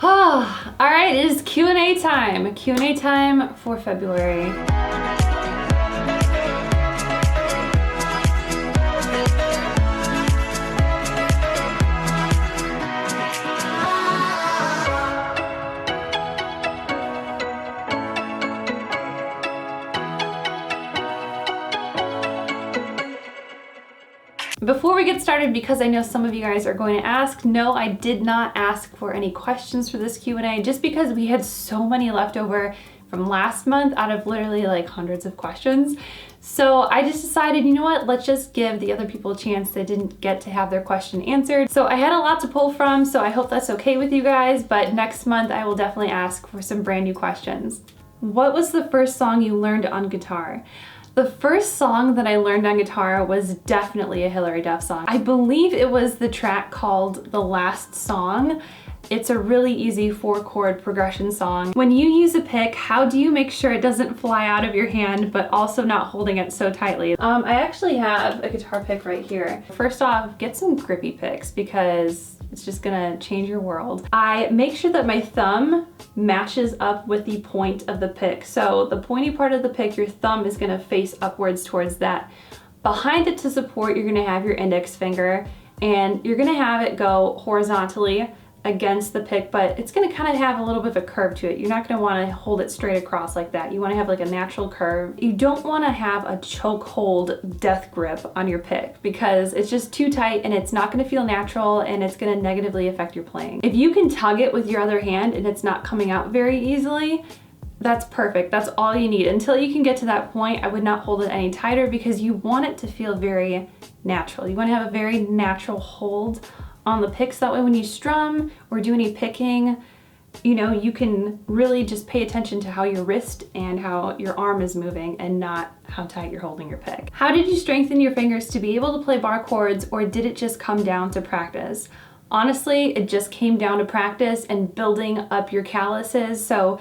All right, it is Q&A time. Q&A time for February. Before we get started, because I know some of you guys are going to ask, no, I did not ask for any questions for this Q&A, just because we had so many left over from last month out of literally like hundreds of questions. So I just decided, you know what, let's just give the other people a chance that didn't get to have their question answered. So I had a lot to pull from, so I hope that's okay with you guys, but next month I will definitely ask for some brand new questions. What was the first song you learned on guitar? The first song that I learned on guitar was definitely a Hilary Duff song. I believe it was the track called The Last Song. It's a really easy 4-chord progression song. When you use a pick, how do you make sure it doesn't fly out of your hand, but also not holding it so tightly? I actually have a guitar pick right here. First off, get some grippy picks because it's just gonna change your world. I make sure that my thumb matches up with the point of the pick. So the pointy part of the pick, your thumb is gonna face upwards towards that. Behind it to support, you're gonna have your index finger, and you're gonna have it go horizontally against the pick, but it's gonna kind of have a little bit of a curve to it. You're not gonna wanna hold it straight across like that. You wanna have like a natural curve. You don't wanna have a choke hold death grip on your pick because it's just too tight and it's not gonna feel natural and it's gonna negatively affect your playing. If you can tug it with your other hand and it's not coming out very easily, that's perfect. That's all you need. Until you can get to that point, I would not hold it any tighter because you want it to feel very natural. You wanna have a very natural hold on the picks. That way when you strum or do any picking, you know, you can really just pay attention to how your wrist and how your arm is moving and not how tight you're holding your pick. How did you strengthen your fingers to be able to play bar chords, or did it just come down to practice? Honestly, it just came down to practice and building up your calluses. So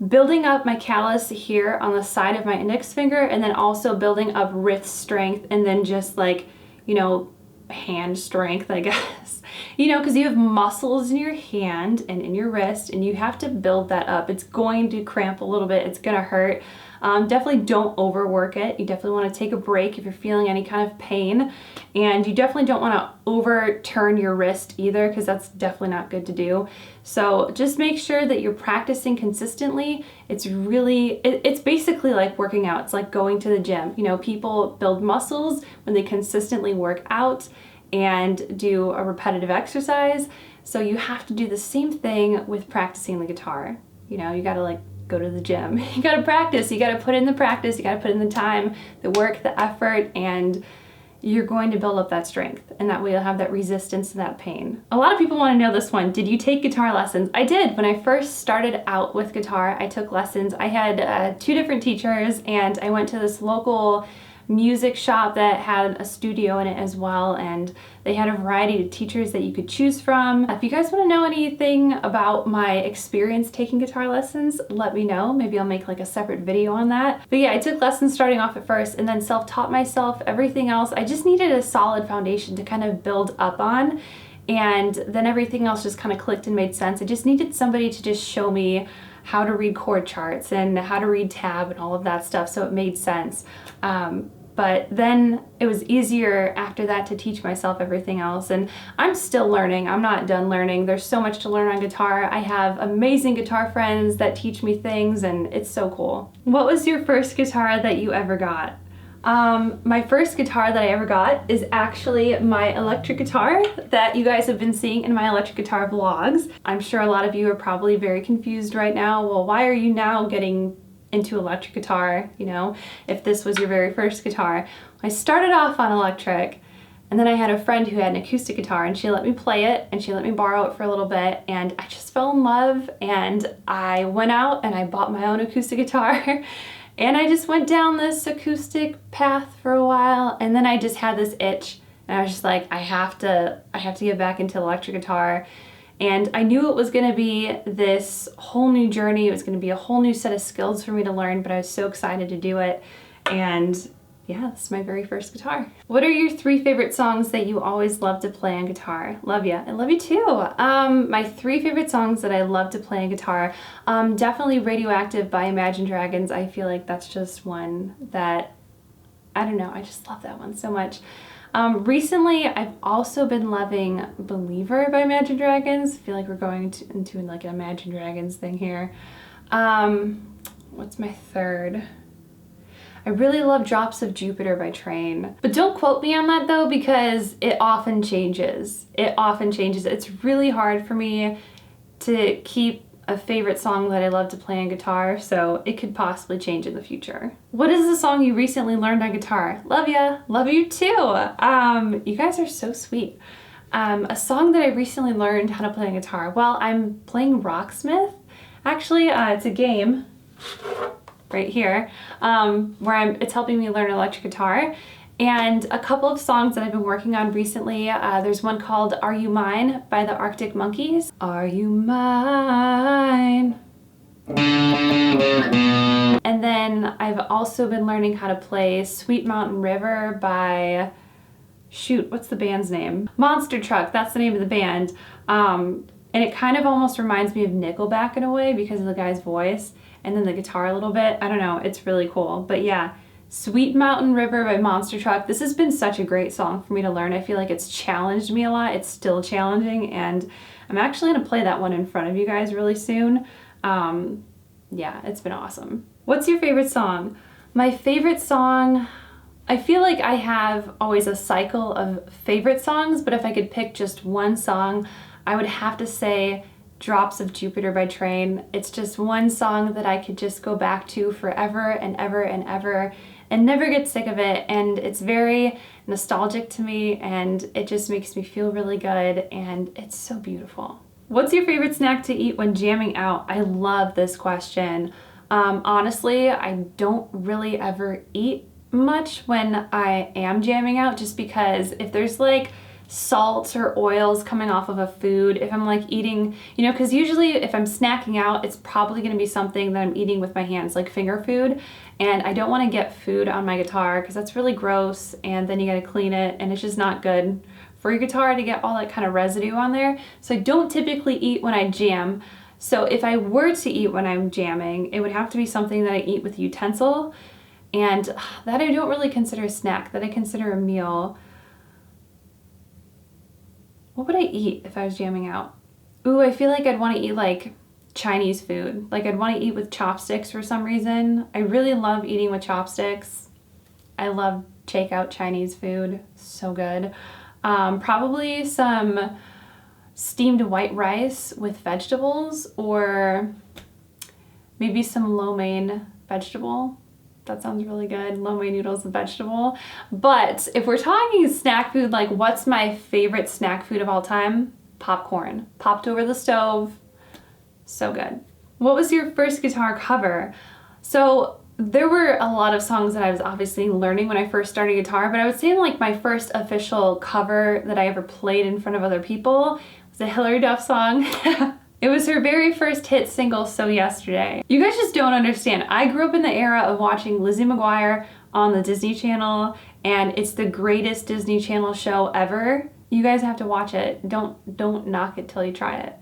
building up my callus here on the side of my index finger, and then also building up wrist strength, and then just like, you know, hand strength, I guess. You know, because you have muscles in your hand and in your wrist, and you have to build that up. It's going to cramp a little bit. It's gonna hurt. Definitely don't overwork it. You definitely want to take a break if you're feeling any kind of pain, and you definitely don't want to overturn your wrist either, because that's definitely not good to do. So just make sure that you're practicing consistently. It's really, it's basically like working out. It's like going to the gym. You know, people build muscles when they consistently work out and do a repetitive exercise. So you have to do the same thing with practicing the guitar. You know, you gotta like go to the gym. You gotta practice, you gotta put in the practice, you gotta put in the time, the work, the effort, and you're going to build up that strength, and that way you'll have that resistance to that pain. A lot of people want to know this one. Did you take guitar lessons? I did. When I first started out with guitar, I took lessons. I had 2 different teachers, and I went to this local music shop that had a studio in it as well, and they had a variety of teachers that you could choose from. If you guys want to know anything about my experience taking guitar lessons, let me know. Maybe I'll make like a separate video on that. But yeah, I took lessons starting off at first and then self-taught myself. Everything else, I just needed a solid foundation to kind of build up on, and then everything else just kind of clicked and made sense. I just needed somebody to just show me how to read chord charts and how to read tab and all of that stuff, so it made sense. But then it was easier after that to teach myself everything else, and I'm still learning. I'm not done learning. There's so much to learn on guitar. I have amazing guitar friends that teach me things, and it's so cool. What was your first guitar that you ever got? My first guitar that I ever got is actually my electric guitar that you guys have been seeing in my electric guitar vlogs. I'm sure a lot of you are probably very confused right now. Well, why are you now getting into electric guitar, you know, if this was your very first guitar? I started off on electric, and then I had a friend who had an acoustic guitar, and she let me play it, and she let me borrow it for a little bit, and I just fell in love, and I went out and I bought my own acoustic guitar, and I just went down this acoustic path for a while, and then I just had this itch, and I was just like, I have to get back into electric guitar. And I knew it was gonna be this whole new journey. It was gonna be a whole new set of skills for me to learn, but I was so excited to do it. And yeah, this is my very first guitar. What are your 3 favorite songs that you always love to play on guitar? Love ya. I love you too. My 3 favorite songs that I love to play on guitar, definitely Radioactive by Imagine Dragons. I feel like that's just one that, I don't know, I just love that one so much. Recently, I've also been loving Believer by Imagine Dragons. I feel like we're going into like an Imagine Dragons thing here. What's my 3rd? I really love Drops of Jupiter by Train. But don't quote me on that though, because it often changes. It often changes. It's really hard for me to keep a favorite song that I love to play on guitar, so it could possibly change in the future. What is the song you recently learned on guitar? Love ya. Love you too. You guys are so sweet. A song that I recently learned how to play on guitar. Well, I'm playing Rocksmith. Actually, it's a game right here, where it's helping me learn electric guitar. And a couple of songs that I've been working on recently, there's one called Are You Mine by the Arctic Monkeys. Are you mine? And then I've also been learning how to play Sweet Mountain River by, shoot, what's the band's name? Monster Truck, that's the name of the band. And it kind of almost reminds me of Nickelback in a way because of the guy's voice. And then the guitar a little bit. I don't know, it's really cool. But yeah, Sweet Mountain River by Monster Truck. This has been such a great song for me to learn. I feel like it's challenged me a lot. It's still challenging, and I'm actually gonna play that one in front of you guys really soon. Yeah, it's been awesome. What's your favorite song? My favorite song, I feel like I have always a cycle of favorite songs, but if I could pick just one song, I would have to say Drops of Jupiter by Train. It's just one song that I could just go back to forever and ever and ever and never get sick of it, and it's very nostalgic to me, and it just makes me feel really good, and it's so beautiful. What's your favorite snack to eat when jamming out? I love this question. Honestly, I don't really ever eat much when I am jamming out, just because if there's like salt or oils coming off of a food, if I'm like eating, you know, because usually if I'm snacking out, it's probably going to be something that I'm eating with my hands, like finger food, and I don't want to get food on my guitar because that's really gross, and then you got to clean it, and it's just not good for your guitar to get all that kind of residue on there. So I don't typically eat when I jam. So if I were to eat when I'm jamming, it would have to be something that I eat with a utensil, and that I don't really consider a snack, that I consider a meal. What would I eat if I was jamming out? Ooh, I feel like I'd want to eat like Chinese food. Like I'd want to eat with chopsticks for some reason. I really love eating with chopsticks. I love takeout Chinese food. So good. Probably some steamed white rice with vegetables, or maybe some lo mein vegetable. That sounds really good. Lo mein noodles and vegetable. But if we're talking snack food, like what's my favorite snack food of all time? Popcorn. Popped over the stove. So good. What was your first guitar cover? So there were a lot of songs that I was obviously learning when I first started guitar, but I would say like my first official cover that I ever played in front of other people was a Hilary Duff song. It was her very first hit single, So Yesterday. You guys just don't understand. I grew up in the era of watching Lizzie McGuire on the Disney Channel, and it's the greatest Disney Channel show ever. You guys have to watch it. Don't knock it till you try it.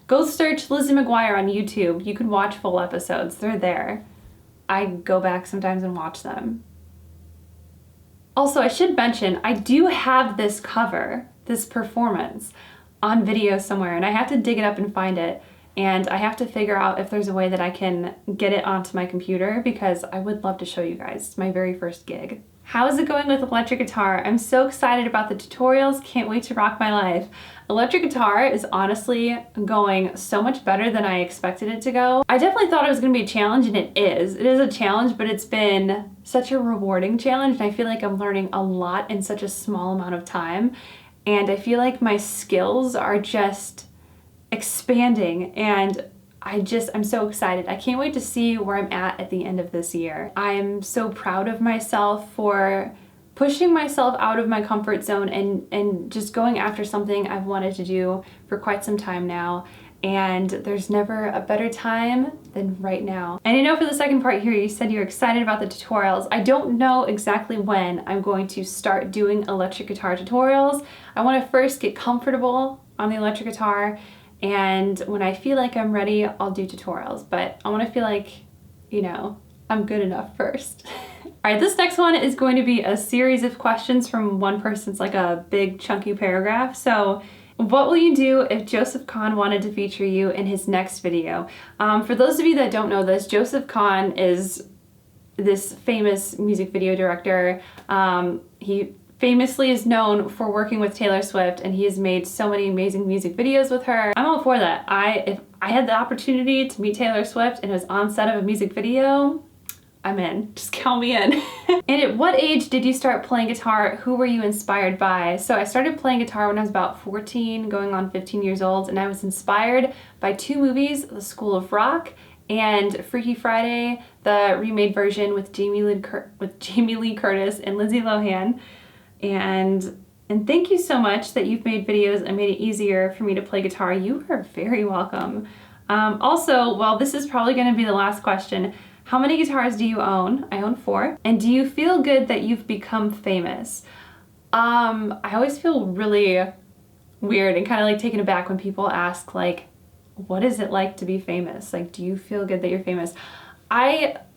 Go search Lizzie McGuire on YouTube. You can watch full episodes. They're there. I go back sometimes and watch them. Also, I should mention, I do have this cover, this performance, on video somewhere, and I have to dig it up and find it, and I have to figure out if there's a way that I can get it onto my computer, because I would love to show you guys. It's my very first gig. How is it going with electric guitar? I'm so excited about the tutorials. Can't wait to rock my life. Electric guitar is honestly going so much better than I expected it to go. I definitely thought it was going to be a challenge, and it is. It is a challenge, but it's been such a rewarding challenge, and I feel like I'm learning a lot in such a small amount of time. And I feel like my skills are just expanding, and I'm so excited. I can't wait to see where I'm at the end of this year. I'm so proud of myself for pushing myself out of my comfort zone and just going after something I've wanted to do for quite some time now. and there's never a better time than right now. And I know for the second part here, you said you're excited about the tutorials. I don't know exactly when I'm going to start doing electric guitar tutorials. I want to first get comfortable on the electric guitar, and when I feel like I'm ready, I'll do tutorials. But I want to feel like, you know, I'm good enough first. All right, this next one is going to be a series of questions from one person. It's like a big chunky paragraph. So, what will you do if Joseph Kahn wanted to feature you in his next video? For those of you that don't know this, Joseph Kahn is this famous music video director. He famously is known for working with Taylor Swift, and he has made so many amazing music videos with her. I'm all for that. If I had the opportunity to meet Taylor Swift and was on set of a music video, I'm in. Just count me in. And at what age did you start playing guitar? Who were you inspired by? So I started playing guitar when I was about 14, going on 15 years old, and I was inspired by two movies, The School of Rock and Freaky Friday, the remade version with Jamie Lee Curtis and Lindsay Lohan. And thank you so much that you've made videos and made it easier for me to play guitar. You are very welcome. Also, well, this is probably going to be the last question. How many guitars do you own? I own 4. And do you feel good that you've become famous? I always feel really weird and kind of like taken aback when people ask, like, what is it like to be famous? Like, do you feel good that you're famous?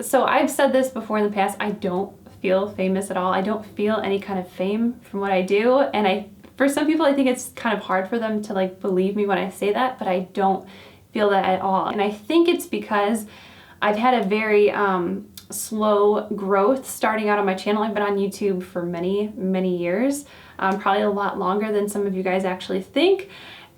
So I've said this before in the past, I don't feel famous at all. I don't feel any kind of fame from what I do. And for some people, I think it's kind of hard for them to like believe me when I say that, but I don't feel that at all. And I think it's because I've had a very slow growth starting out on my channel. I've been on YouTube for many, many years, probably a lot longer than some of you guys actually think.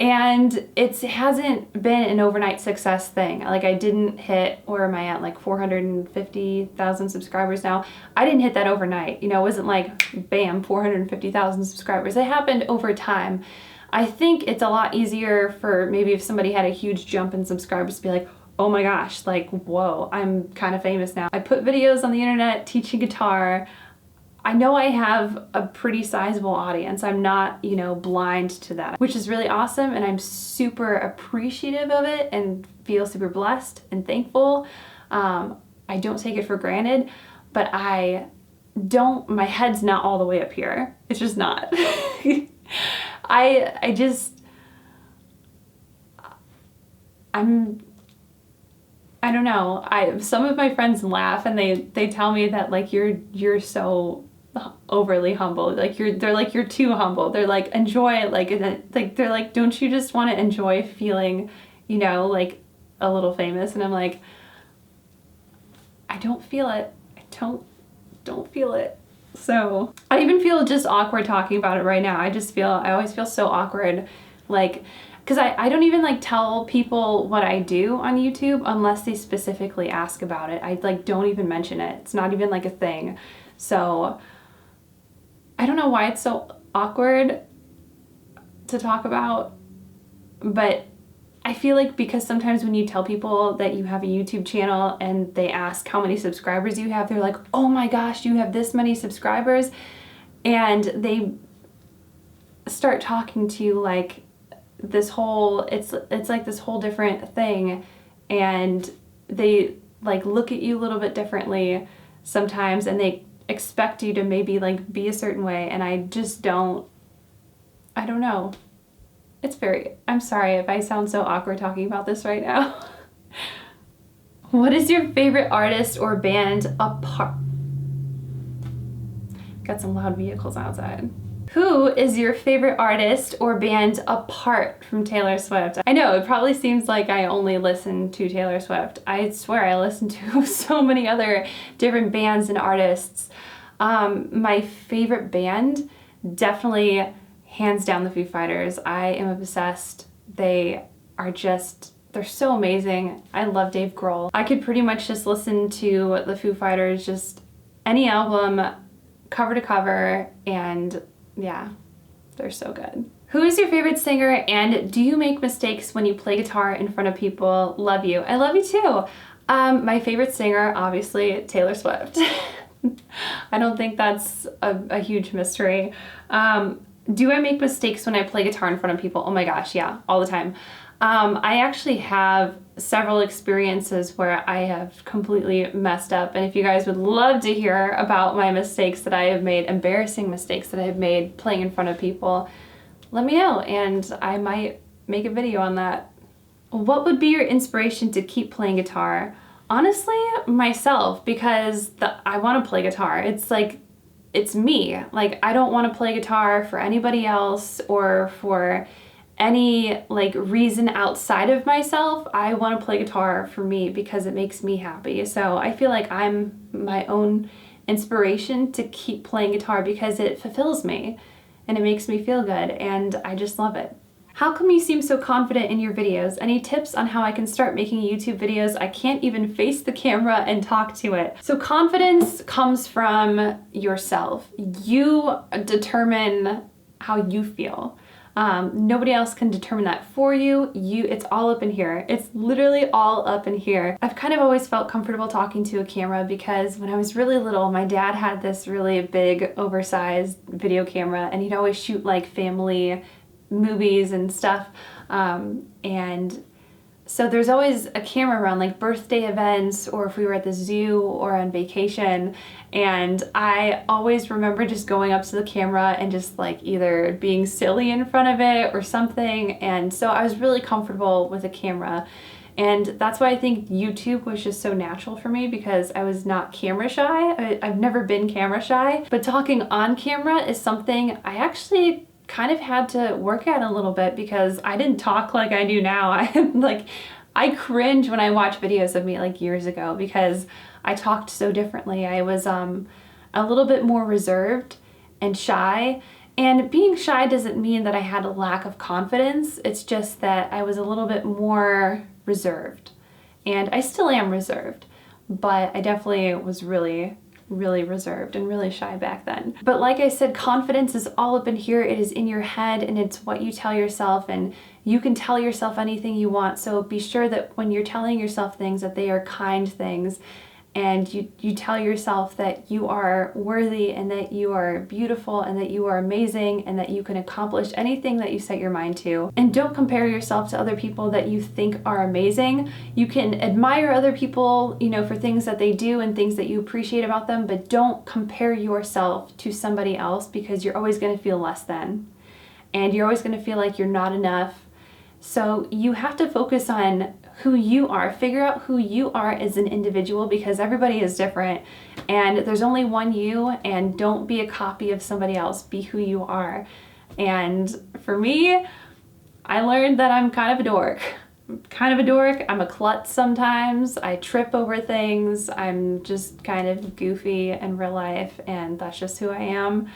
And it hasn't been an overnight success thing. Like I didn't hit, where am I at, like 450,000 subscribers now. I didn't hit that overnight. You know, it wasn't like, bam, 450,000 subscribers. It happened over time. I think it's a lot easier for maybe if somebody had a huge jump in subscribers to be like, oh my gosh, like, whoa, I'm kind of famous now. I put videos on the internet teaching guitar. I know I have a pretty sizable audience. I'm not, you know, blind to that, which is really awesome, and I'm super appreciative of it and feel super blessed and thankful. I don't take it for granted, but my head's not all the way up here. It's just not. I don't know. Some of my friends laugh and they tell me that like you're so overly humble. Like they're like you're too humble. They're like enjoy it. Like they're like, don't you just want to enjoy feeling, you know, like a little famous? And I'm like, I don't feel it. I don't feel it. So I even feel just awkward talking about it right now. I always feel so awkward, like, because I don't even like tell people what I do on YouTube unless they specifically ask about it. I like don't even mention it. It's not even like a thing. So I don't know why it's so awkward to talk about, but I feel like because sometimes when you tell people that you have a YouTube channel and they ask how many subscribers you have, they're like, oh my gosh, you have this many subscribers, and they start talking to you like this whole, it's like this whole different thing, and they like look at you a little bit differently sometimes, and they expect you to maybe like be a certain way, and I don't know. I'm sorry if I sound so awkward talking about this right now. What is your favorite artist or band apart? Got some loud vehicles outside. Who is your favorite artist or band apart from Taylor Swift? I know, it probably seems like I only listen to Taylor Swift. I swear I listen to so many other different bands and artists. My favorite band, definitely hands down the Foo Fighters. I am obsessed. They're so amazing. I love Dave Grohl. I could pretty much just listen to the Foo Fighters, just any album, cover to cover, and yeah, they're so good. Who is your favorite singer, and do you make mistakes when you play guitar in front of people? Love you. I love you too. My favorite singer, obviously, Taylor Swift. I don't think that's a huge mystery. Do I make mistakes when I play guitar in front of people? Oh my gosh, yeah, all the time. I actually have several experiences where I have completely messed up, and if you guys would love to hear about my mistakes that I have made, embarrassing mistakes that I have made playing in front of people, let me know and I might make a video on that. What would be your inspiration to keep playing guitar? Honestly, myself, because I want to play guitar. It's like, it's me. Like, I don't want to play guitar for anybody else or for any like reason outside of myself. I want to play guitar for me because it makes me happy. So I feel like I'm my own inspiration to keep playing guitar because it fulfills me and it makes me feel good and I just love it. How come you seem so confident in your videos? Any tips on how I can start making YouTube videos? I can't even face the camera and talk to it. So confidence comes from yourself. You determine how you feel. Nobody else can determine that for you. It's all up in here. It's literally all up in here. I've kind of always felt comfortable talking to a camera because when I was really little, my dad had this really big, oversized video camera and he'd always shoot like family movies and stuff. And so there's always a camera around, like birthday events or if we were at the zoo or on vacation. And I always remember just going up to the camera and just like either being silly in front of it or something. And so I was really comfortable with a camera. And that's why I think YouTube was just so natural for me because I was not camera shy. I've never been camera shy, but talking on camera is something I actually kind of had to work at a little bit because I didn't talk like I do now. I cringe when I watch videos of me like years ago because I talked so differently. I was a little bit more reserved and shy. And being shy doesn't mean that I had a lack of confidence. It's just that I was a little bit more reserved. And I still am reserved, but I definitely was really reserved and really shy back then. But like I said, confidence is all up in here. It is in your head and it's what you tell yourself, and you can tell yourself anything you want. So be sure that when you're telling yourself things that they are kind things, and you tell yourself that you are worthy and that you are beautiful and that you are amazing and that you can accomplish anything that you set your mind to. And don't compare yourself to other people that you think are amazing. You can admire other people, you know, for things that they do and things that you appreciate about them, but don't compare yourself to somebody else because you're always going to feel less than. And you're always going to feel like you're not enough. So you have to focus on who you are. Figure out who you are as an individual because everybody is different and there's only one you, and don't be a copy of somebody else. Be who you are. And for me, I learned that I'm kind of a dork. I'm a klutz sometimes. I trip over things. I'm just kind of goofy in real life and that's just who I am.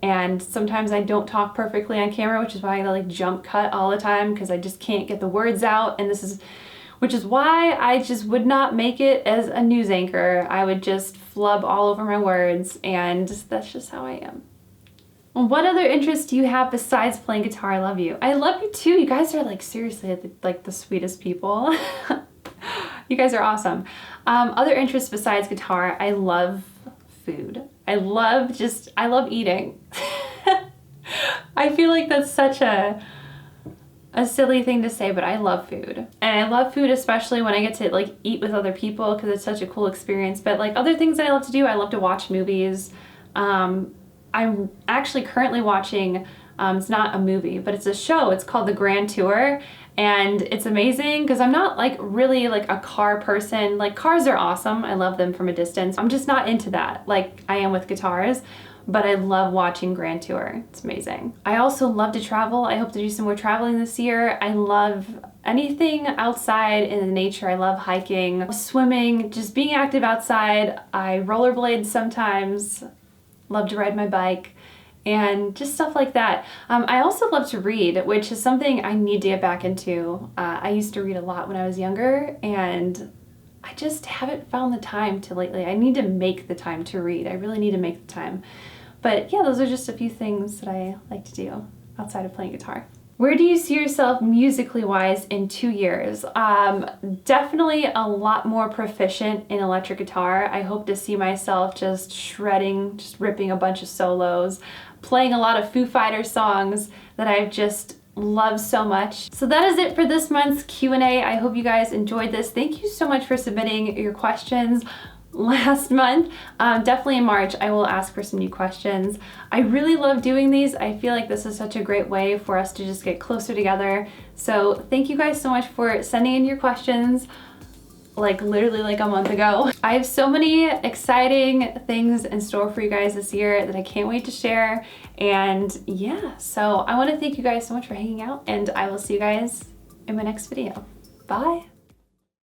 And sometimes I don't talk perfectly on camera, which is why I like jump cut all the time because I just can't get the words out. And which is why I just would not make it as a news anchor. I would just flub all over my words, and that's just how I am. What other interests do you have besides playing guitar? I love you. I love you too. You guys are like seriously like the sweetest people. You guys are awesome. Other interests besides guitar, I love food. I love eating. I feel like that's such a silly thing to say, but I love food. And I love food especially when I get to like eat with other people because it's such a cool experience. But like other things that I love to do, I love to watch movies. I'm actually currently watching, it's not a movie, but it's a show. It's called The Grand Tour. And it's amazing because I'm not like really like a car person. Like cars are awesome. I love them from a distance. I'm just not into that like I am with guitars. But I love watching Grand Tour. It's amazing. I also love to travel. I hope to do some more traveling this year. I love anything outside in the nature. I love hiking, swimming, just being active outside. I rollerblade sometimes, love to ride my bike, and just stuff like that. I also love to read, which is something I need to get back into. I used to read a lot when I was younger, and I just haven't found the time to lately. I need to make the time to read. I really need to make the time. But yeah, those are just a few things that I like to do outside of playing guitar. Where do you see yourself musically wise in 2 years? Definitely a lot more proficient in electric guitar. I hope to see myself just shredding, just ripping a bunch of solos, playing a lot of Foo Fighters songs that I've just love so much. So that is it for this month's Q&A. I hope you guys enjoyed this. Thank you so much for submitting your questions last month. Definitely in March, I will ask for some new questions. I really love doing these. I feel like this is such a great way for us to just get closer together. So thank you guys so much for sending in your questions, like literally like a month ago. I have so many exciting things in store for you guys this year that I can't wait to share. And yeah, so I want to thank you guys so much for hanging out, and I will see you guys in my next video. Bye.